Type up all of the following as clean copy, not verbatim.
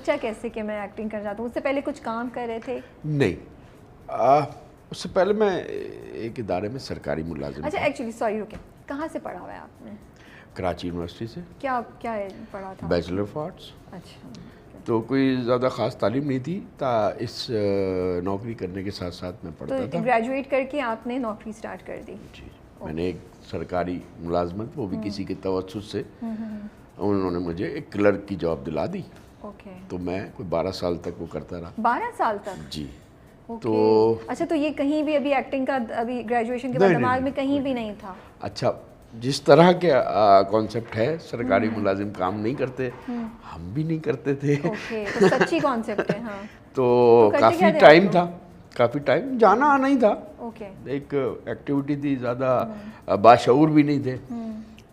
سوچا کیسے کہ میں ایکٹنگ کر جاتا ہوں؟ اس سے پہلے کچھ کام کر رہے تھے؟ نہیں، اس سے پہلے میں ایک ادارے میں سرکاری ملازم اچھا تھا۔ ایکچولی سوری رکے، کہاں سے پڑھا ہوا ہے آپ نے؟ کراچی یونیورسٹی سے۔ کیا پڑھا تھا؟ Bachelor of arts. اچھا، تو کوئی زیادہ خاص تعلیم نہیں تھی، اس نوکری کرنے کے ساتھ ساتھ میں پڑھتا تھا۔ تو گریجویٹ کر کے آپ نے نوکری سٹارٹ کر دی؟ جی، میں نے ایک سرکاری ملازمت، وہ بھی کسی کے توسط سے، انہوں نے مجھے ایک کلرک کی جاب دلا دی۔ اوکے، تو میں کوئی 12 سال تک وہ کرتا رہا۔ 12 سال تک؟ جی۔ تو اچھا، تو یہ کہیں بھی ابھی ایکٹنگ کا ابھی گریجویشن کے بعد دماغ میں کہیں بھی نہیں تھا؟ اچھا، جس طرح کے کانسیپٹ ہے سرکاری ملازم کام نہیں کرتے، ہم بھی نہیں کرتے تھے۔ اوکے، تو سچی کانسیپٹ ہے۔ ہاں، تو کافی ٹائم تھا، کافی ٹائم جانا آنا ہی تھا۔ اوکے، ایک ایکٹیویٹی تھی، زیادہ باشعور بھی نہیں تھے۔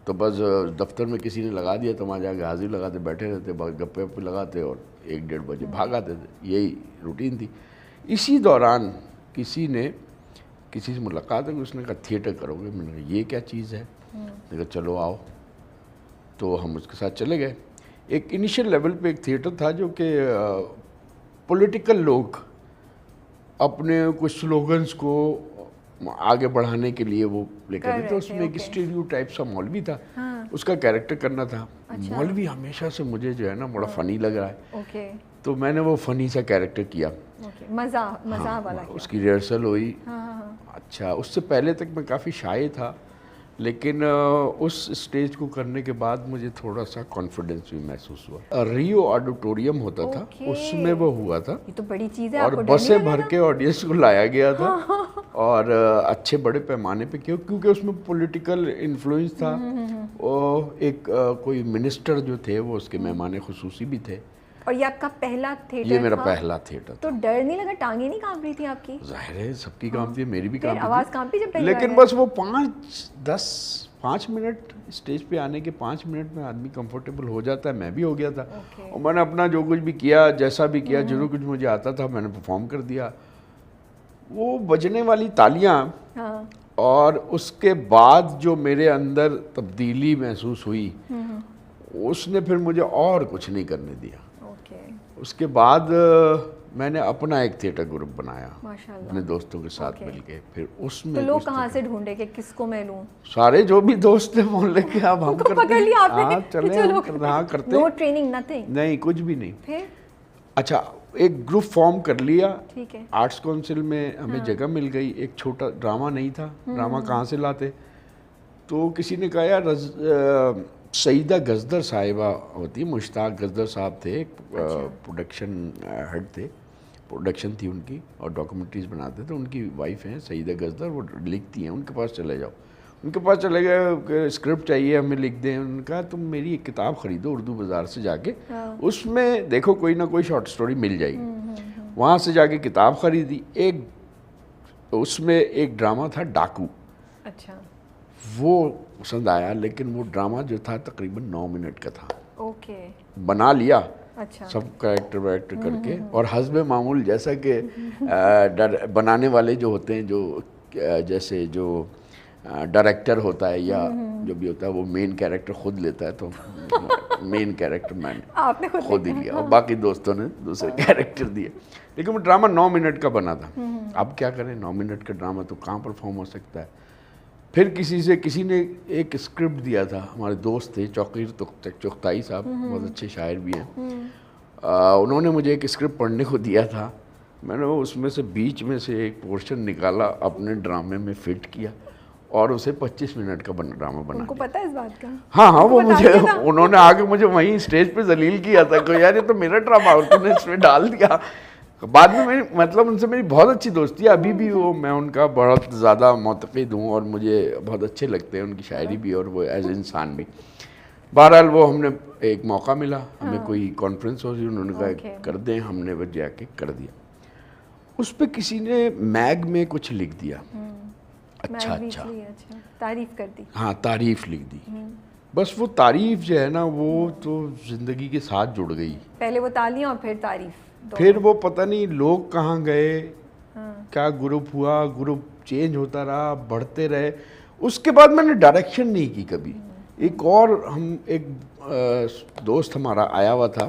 تو بس دفتر میں کسی نے لگا دیا تو وہاں جا کے حاضری لگاتے بیٹھے رہتے، گپے وپے لگاتے اور 1-1.5 بجے بھاگ آتے تھے۔ یہی روٹین تھی۔ اسی دوران کسی سے ملاقات ہوئی، اس نے کہا تھیٹر کرو گے؟ میں نے کہا یہ کیا چیز ہے؟ میں نے کہا چلو آؤ۔ تو ہم اس کے ساتھ چلے گئے۔ ایک انیشیل لیول پہ ایک تھیٹر تھا جو کہ پولیٹیکل لوگ اپنے کچھ سلوگنز کو آگے بڑھانے کے لیے وہ لے کر تھے۔ تو اس میں ایک اسٹیریو ٹائپ سا مولوی تھا، اس کا کیریکٹر کرنا تھا۔ مولوی ہمیشہ سے مجھے جو ہے نا بڑا فنی لگ رہا ہے، اوکے، تو میں نے وہ فنی سا کیریکٹر کیا۔ مزاح والا؟ اس کی ریہرسل ہوئی۔ اچھا، اس سے پہلے تک میں کافی شائع تھا، لیکن اس اسٹیج کو کرنے کے بعد مجھے تھوڑا سا کانفیڈنس بھی محسوس ہوا۔ ریو آڈیٹوریم ہوتا تھا، اس میں وہ ہوا تھا، یہ تو بڑی چیز ہے، اور بسیں بھر کے آڈینس کو لایا گیا تھا، اور اچھے بڑے پیمانے پہ کیونکہ اس میں پولیٹیکل انفلوئنس تھا۔ اور ایک کوئی منسٹر جو تھے وہ اس کے مہمان خصوصی بھی تھے۔ اور یہ آپ کا پہلا تھیٹر؟ یہ میرا پہلا تھیٹر تھا۔ تو ڈر نہیں لگا؟ ٹانگیں نہیں کانپ رہی تھی آپ کی؟ ظاہر ہے سب کی کانپتی ہے، میری بھی کانپتی، آواز کانپی جب پہلی بار؟ لیکن بس وہ 5 منٹ اسٹیج پہ آنے کے 5 منٹ میں آدمی کمفرٹیبل ہو جاتا ہے۔ میں بھی ہو گیا تھا، اور میں نے اپنا جو کچھ بھی کیا، جیسا بھی کیا، جو کچھ مجھے آتا تھا میں نے پرفارم کر دیا۔ وہ بجنے والی تالیاں، اور اس کے بعد جو میرے اندر تبدیلی محسوس ہوئی، اس نے پھر مجھے اور کچھ نہیں کرنے دیا۔ اس کے بعد میں نے اپنا ایک تھیٹر گروپ بنایا اپنے دوستوں کے ساتھ مل کے۔ پھر اس میں تو لوگ کہاں سے ڈھونڈے کہ کس کو میں لوں؟ سارے جو بھی دوست تھے محلے کے، اب ہم کرتے نو ٹریننگ نتھنگ؟ نہیں، کچھ بھی نہیں۔ پھر اچھا، ایک گروپ فارم کر لیا، ٹھیک ہے، آرٹس کونسل میں ہمیں جگہ مل گئی۔ ایک چھوٹا ڈرامہ نہیں تھا، ڈرامہ کہاں سے لاتے؟ تو کسی نے کہا یار سعیدہ گزدر صاحبہ ہوتی، مشتاق گزدر صاحب تھے، پروڈکشن ہیڈ تھے، پروڈکشن تھی ان کی اور ڈاکومنٹریز بناتے تھے۔ ان کی وائف ہیں سعیدہ گزدر، وہ لکھتی ہیں، ان کے پاس چلے جاؤ۔ ان کے پاس چلے گئے کہ اسکرپٹ چاہیے ہمیں، لکھ دیں۔ انہوں نے کہا تم میری ایک کتاب خریدو اردو بازار سے جا کے، اس میں دیکھو کوئی نہ کوئی شارٹ سٹوری مل جائے گی۔ وہاں سے جا کے کتاب خریدی، اس میں ایک ڈرامہ تھا ڈاکو۔ اچھا، وہ پسند آیا، لیکن وہ ڈرامہ جو تھا تقریباً 9 منٹ کا تھا۔ اوکے، بنا لیا اچھا، سب کریکٹر ویکٹر کر کے، اور حسب معمول جیسا کہ بنانے والے جو ہوتے ہیں، جو جیسے جو ڈائریکٹر ہوتا ہے یا جو بھی ہوتا ہے، وہ مین کیریکٹر خود لیتا ہے، تو مین کیریکٹر میں نے خود ہی لیا، اور باقی دوستوں نے دوسرے کیریکٹر دیے۔ لیکن وہ ڈرامہ 9 منٹ کا بنا تھا۔ اب کیا کریں، 9 منٹ کا ڈرامہ تو کہاں پرفارم ہو سکتا ہے؟ پھر کسی نے ایک اسکرپٹ دیا تھا، ہمارے دوست تھے چوکیر چغتائی صاحب، بہت اچھے شاعر بھی ہیں۔ انہوں نے مجھے ایک اسکرپٹ پڑھنے کو دیا تھا، میں نے اس میں سے بیچ میں سے ایک پورشن نکالا، اپنے ڈرامے میں فٹ کیا، اور اسے 25 منٹ کا ڈرامہ بنا۔ ان کو پتہ ہے اس بات کا؟ ہاں، وہ مجھے انہوں نے آ کے مجھے وہیں اسٹیج پہ ذلیل کیا تھا کہ یار یہ تو میرا ڈرامہ اور تم نے اس میں ڈال دیا۔ بعد میں مطلب ان سے میری بہت اچھی دوستی ہے، ابھی بھی وہ میں ان کا بہت زیادہ معتقد ہوں، اور مجھے بہت اچھے لگتے ہیں ان کی شاعری بھی اور وہ ایز انسان بھی۔ بہرحال وہ ہم نے ایک موقع ملا، ہمیں کوئی کانفرنس ہو رہی، انہوں نے کہا کر دیں، ہم نے وہ جا کے کر دیا۔ اس پہ کسی نے میگ میں کچھ لکھ دیا، اچھا تعریف کر دی، ہاں تعریف لکھ دی۔ بس وہ تعریف جو ہے نا وہ تو زندگی کے ساتھ جڑ گئی۔ پہلے وہ تالیاں اور پھر تعریف، پھر وہ پتہ نہیں لوگ کہاں گئے، کیا گروپ ہوا، گروپ چینج ہوتا رہا، بڑھتے رہے۔ اس کے بعد میں نے ڈائریکشن نہیں کی کبھی۔ ایک دوست ہمارا آیا ہوا تھا،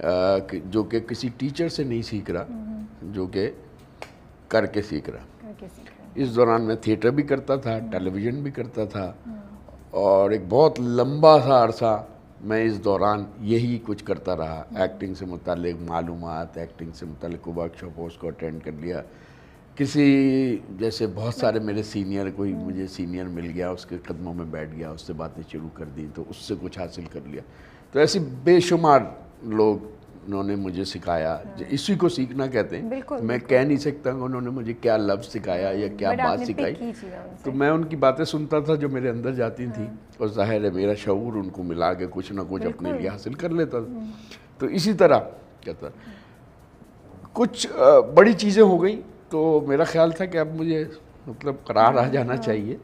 جو کہ کسی ٹیچر سے نہیں سیکھ رہا, جو کہ کر کے سیکھ رہا. اس دوران میں تھیٹر بھی کرتا تھا, ٹیلی ویژن بھی کرتا تھا, اور ایک بہت لمبا سا عرصہ میں اس دوران یہی کچھ کرتا رہا. ایکٹنگ سے متعلق معلومات, ایکٹنگ سے متعلق ورک شاپ اس کو اٹینڈ کر لیا. کسی جیسے بہت سارے میرے سینئر, کوئی مجھے سینئر مل گیا, اس کے قدموں میں بیٹھ گیا, اس سے باتیں شروع کر دی, تو اس سے کچھ حاصل کر لیا. تو ایسی بے شمار لوگ انہوں نے مجھے سکھایا. اسی کو سیکھنا کہتے ہیں. میں کہہ نہیں سکتا کہ انہوں نے مجھے کیا لفظ سکھایا یا کیا بات سکھائی, تو میں ان کی باتیں سنتا تھا جو میرے اندر جاتی تھیں, اور ظاہر ہے میرا شعور ان کو ملا کے کچھ نہ کچھ اپنے لیے حاصل کر لیتا تھا. تو اسی طرح کہتا, کچھ بڑی چیزیں ہو گئیں تو میرا خیال تھا کہ اب مجھے مطلب قرار آ جانا چاہیے.